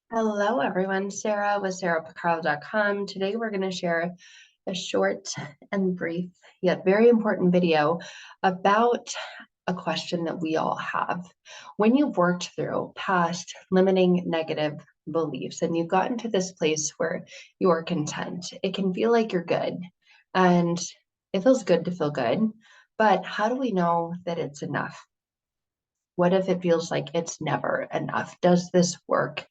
Hello, everyone. Sarah with sarahpacaro.com. Today, we're going to share a short and brief, yet very important video about a question that we all have. When you've worked through past limiting negative beliefs and you've gotten to this place where you are content, it can feel like you're good. And it feels good to feel good. But how do we know that it's enough? What if it feels like it's never enough? Does this work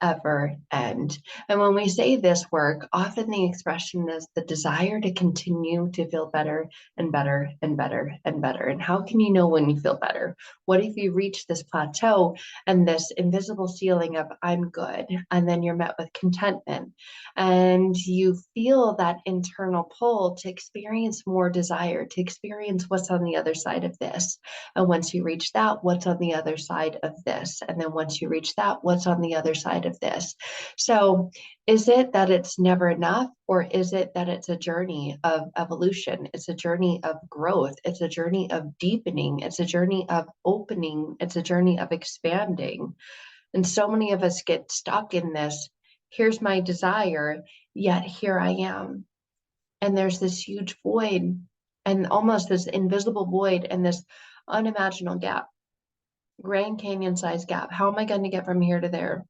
ever end? And when we say this work, often the expression is the desire to continue to feel better and better and better and better. And how can you know when you feel better? What if you reach this plateau and this invisible ceiling of I'm good, and then you're met with contentment and you feel that internal pull to experience more desire, to experience what's on the other side of this? And once you reach that, what's on the other side of this? And then once you reach that, what's on the other side of this? So is it that it's never enough, or is it that it's a journey of evolution? It's a journey of growth. It's a journey of deepening. It's a journey of opening. It's a journey of expanding. And so many of us get stuck in this. Here's my desire, yet here I am. And there's this huge void and almost this invisible void and this unimaginable gap, Grand Canyon size gap. How am I going to get from here to there?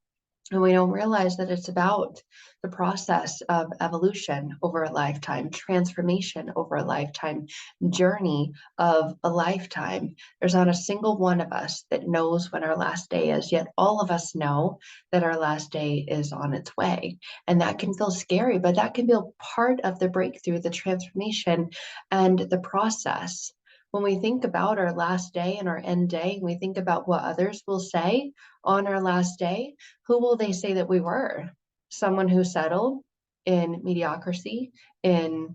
And we don't realize that it's about the process of evolution over a lifetime, transformation over a lifetime, journey of a lifetime. There's not a single one of us that knows when our last day is, yet all of us know that our last day is on its way. And that can feel scary, but that can be part of the breakthrough, the transformation, and the process. When we think about our last day and our end day, we think about what others will say on our last day. Who will they say that we were? Someone who settled in mediocrity, in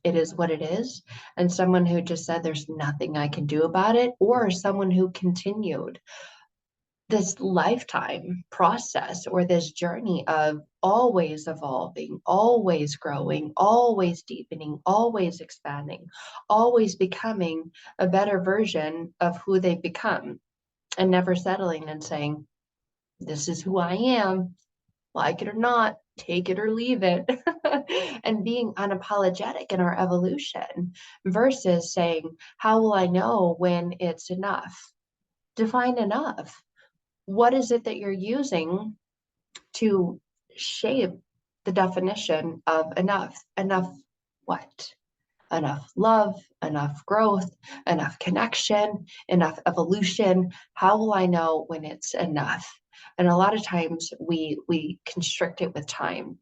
it is what it is, and someone who just said there's nothing I can do about it, or someone who continued this lifetime process or this journey of always evolving, always growing, always deepening, always expanding, always becoming a better version of who they've become, and never settling and saying, this is who I am, like it or not, take it or leave it, and being unapologetic in our evolution versus saying, how will I know when it's enough? Define enough. What is it that you're using to shape the definition of enough? Enough what? Enough love, enough growth, enough connection, enough evolution. How will I know when it's enough? And a lot of times we constrict it with time,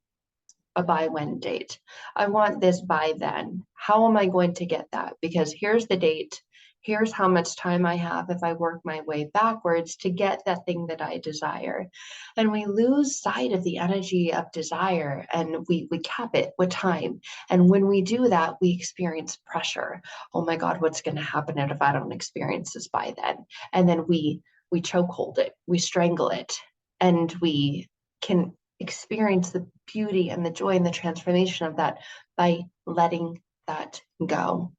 a by when date. I want this by then. How am I going to get that? Because here's the date. Here's how much time I have if I work my way backwards to get that thing that I desire. And we lose sight of the energy of desire and we cap it with time. And when we do that, we experience pressure. Oh my God, what's going to happen if I don't experience this by then? And then we choke hold it, we strangle it, and we can experience the beauty and the joy and the transformation of that by letting that go.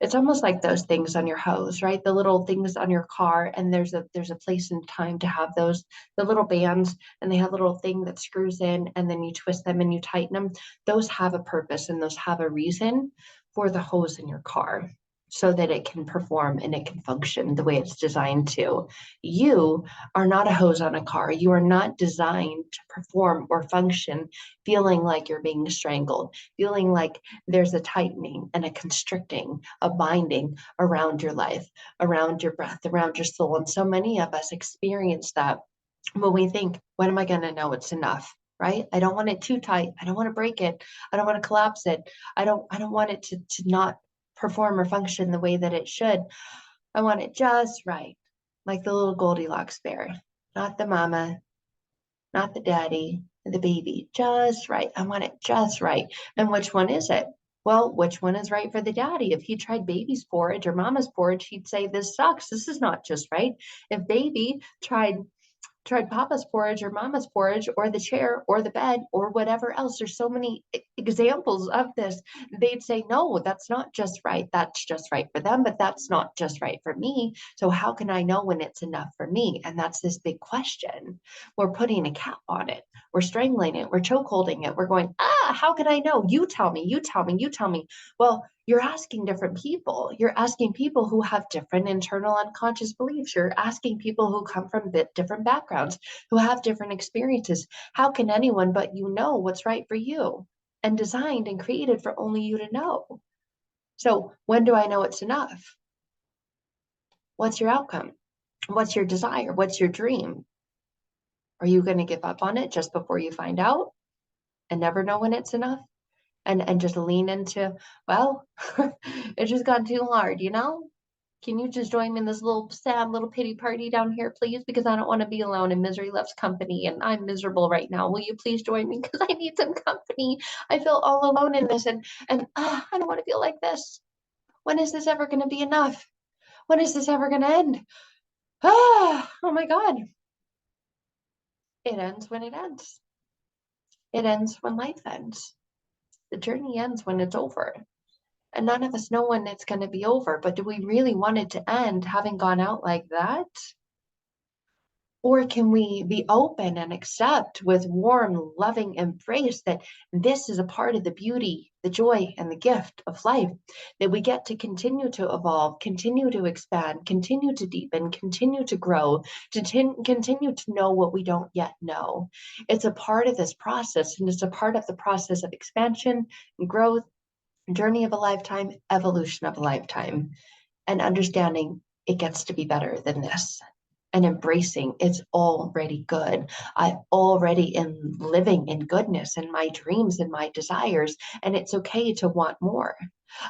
It's almost like those things on your hose, right? The little things on your car, and there's a place and time to have those, the little bands, and they have a little thing that screws in, and then you twist them and you tighten them. Those have a purpose and those have a reason for the hose in your car so that it can perform and it can function the way it's designed to. You are not a hose on a car. You are not designed to perform or function feeling like you're being strangled, feeling like there's a tightening and a constricting, a binding around your life, around your breath, around your soul. And so many of us experience that when we think, when am I going to know it's enough? Right? I don't want it too tight. I don't want to break it. I don't want to collapse it. I don't want it to not perform or function the way that it should. I want it just right. Like the little Goldilocks bear. Not the mama, not the daddy, the baby, just right. I want it just right. And which one is it? Well, which one is right for the daddy? If he tried baby's porridge or mama's porridge, he'd say, this sucks. This is not just right. If baby tried tried Papa's porridge or Mama's porridge or the chair or the bed or whatever else. There's so many examples of this. They'd say, no, that's not just right. That's just right for them, but that's not just right for me. So how can I know when it's enough for me? And that's this big question. We're putting a cap on it. We're strangling it. We're choke holding it. We're going, how can I know? You tell me, you tell me, you tell me. Well, you're asking different people. You're asking people who have different internal unconscious beliefs. You're asking people who come from different backgrounds, who have different experiences. How can anyone but you know what's right for you and designed and created for only you to know? So when do I know it's enough? What's your outcome? What's your desire? What's your dream? Are you going to give up on it just before you find out and never know when it's enough? And just lean into, well, it just got too hard, you know? Can you just join me in this little sad little pity party down here, please? Because I don't want to be alone and misery loves company and I'm miserable right now. Will you please join me? Because I need some company. I feel all alone in this and I don't want to feel like this. When is this ever going to be enough? When is this ever going to end? Oh my God. It ends when it ends. It ends when life ends. The journey ends when it's over. And none of us know when it's going to be over, but do we really want it to end having gone out like that? Or can we be open and accept with warm, loving embrace that this is a part of the beauty, the joy, and the gift of life, that we get to continue to evolve, continue to expand, continue to deepen, continue to grow, to continue to know what we don't yet know. It's a part of this process, and it's a part of the process of expansion, growth, journey of a lifetime, evolution of a lifetime, and understanding it gets to be better than this and embracing it's already good. I already am living in goodness and my dreams and my desires, and it's okay to want more.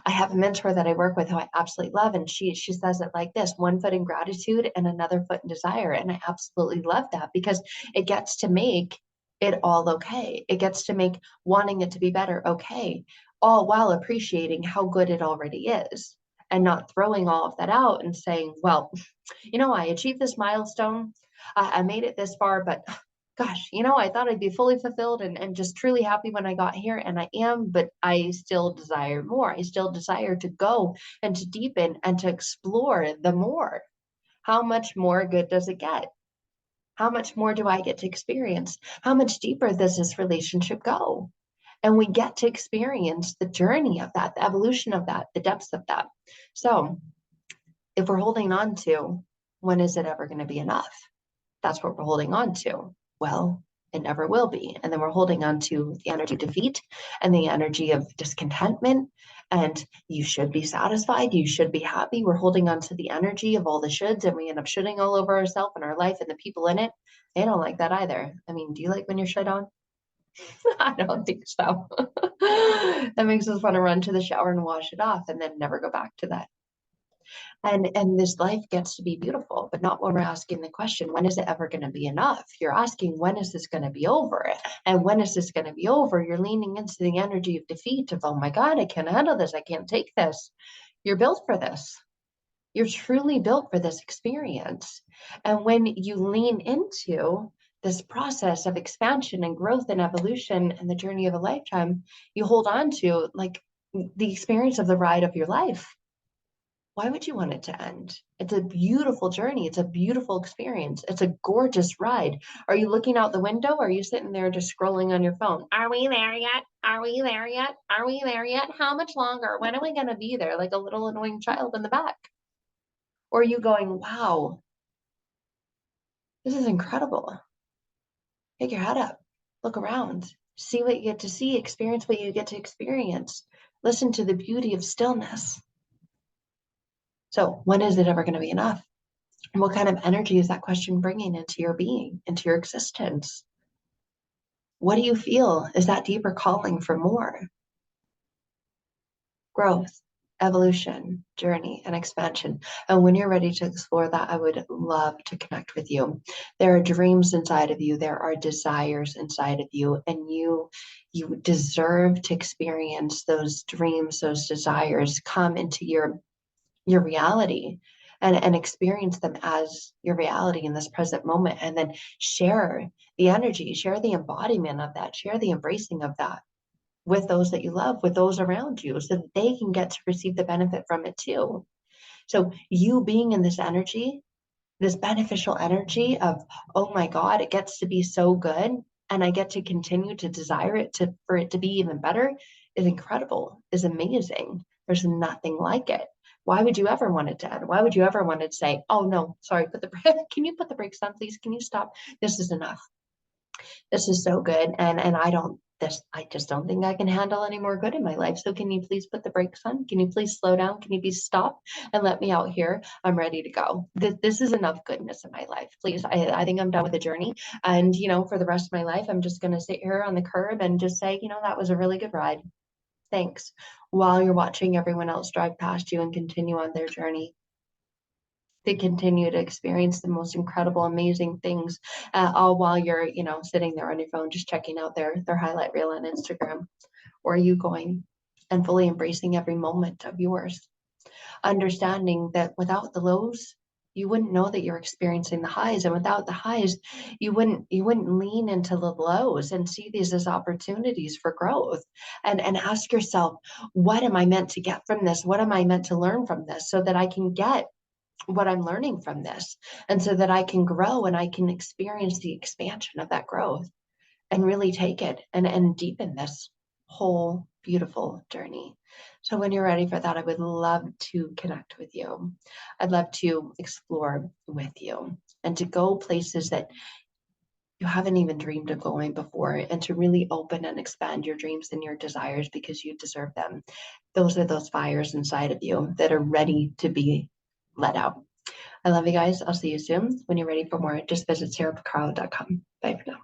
I have a mentor that I work with who I absolutely love, and she says it like this: one foot in gratitude and another foot in desire. And I absolutely love that because it gets to make it all okay. It gets to make wanting it to be better okay, all while appreciating how good it already is and not throwing all of that out and saying, well, I achieved this milestone. I made it this far, but gosh, I thought I'd be fully fulfilled and just truly happy when I got here. And I am, but I still desire more. I still desire to go and to deepen and to explore the more. How much more good does it get? How much more do I get to experience? How much deeper does this relationship go? And we get to experience the journey of that, the evolution of that, the depths of that. So if we're holding on to, when is it ever going to be enough? That's what we're holding on to. Well, it never will be. And then we're holding on to the energy of defeat and the energy of discontentment. And you should be satisfied. You should be happy. We're holding on to the energy of all the shoulds, and we end up shooting all over ourselves and our life and the people in it. They don't like that either. I mean, do you like when you're shit on? I don't think so. That makes us want to run to the shower and wash it off and then never go back to that. And this life gets to be beautiful, but not when we're asking the question, when is it ever going to be enough? You're asking, when is this going to be over? And when is this going to be over? You're leaning into the energy of defeat, of, oh my God, I can't handle this. I can't take this. You're built for this. You're truly built for this experience. And when you lean into this process of expansion and growth and evolution and the journey of a lifetime, you hold on to like the experience of the ride of your life. Why would you want it to end? It's a beautiful journey. It's a beautiful experience. It's a gorgeous ride. Are you looking out the window? Or are you sitting there just scrolling on your phone? Are we there yet? Are we there yet? Are we there yet? How much longer? When are we going to be there? Like a little annoying child in the back. Or are you going, wow, this is incredible. Pick your head up. Look around. See what you get to see. Experience what you get to experience. Listen to the beauty of stillness. So when is it ever going to be enough? What kind of energy is that question bringing into your being, into your existence? What do you feel is that deeper calling for more? Growth, evolution, journey, and expansion. And when you're ready to explore that, I would love to connect with you. There are dreams inside of you. There are desires inside of you, and you deserve to experience those dreams, those desires come into your reality. and experience them as your reality in this present moment. And then share the energy, share the embodiment of that, share the embracing of that with those that you love, with those around you, so that they can get to receive the benefit from it too. So you being in this energy, this beneficial energy of, oh my God, it gets to be so good, and I get to continue to desire it to for it to be even better, is incredible, is amazing. There's nothing like it. Why would you ever want it to end? Why would you ever want to say, oh no, sorry, can you put the brakes on, please? Can you stop? This is enough. This is so good. And I just don't think I can handle any more good in my life. So can you please put the brakes on? Can you please slow down? Can you please stop and let me out here? I'm ready to go. This is enough goodness in my life. Please. I think I'm done with the journey. And, for the rest of my life, I'm just going to sit here on the curb and just say, that was a really good ride. Thanks. While you're watching everyone else drive past you and continue on their journey, to continue to experience the most incredible, amazing things, all while you're, sitting there on your phone, just checking out their highlight reel on Instagram. Or are you going and fully embracing every moment of yours, understanding that without the lows, you wouldn't know that you're experiencing the highs, and without the highs, you wouldn't lean into the lows and see these as opportunities for growth, and ask yourself, what am I meant to get from this? What am I meant to learn from this, so that I can get what I'm learning from this, and so that I can grow and I can experience the expansion of that growth and really take it and deepen this whole beautiful journey. So when you're ready for that, I would love to connect with you. I'd love to explore with you and to go places that you haven't even dreamed of going before, and to really open and expand your dreams and your desires, because you deserve them. Those are those fires inside of you that are ready to be let out. I love you guys. I'll see you soon. When you're ready for more, just visit sarahpacaro.com. Bye for now.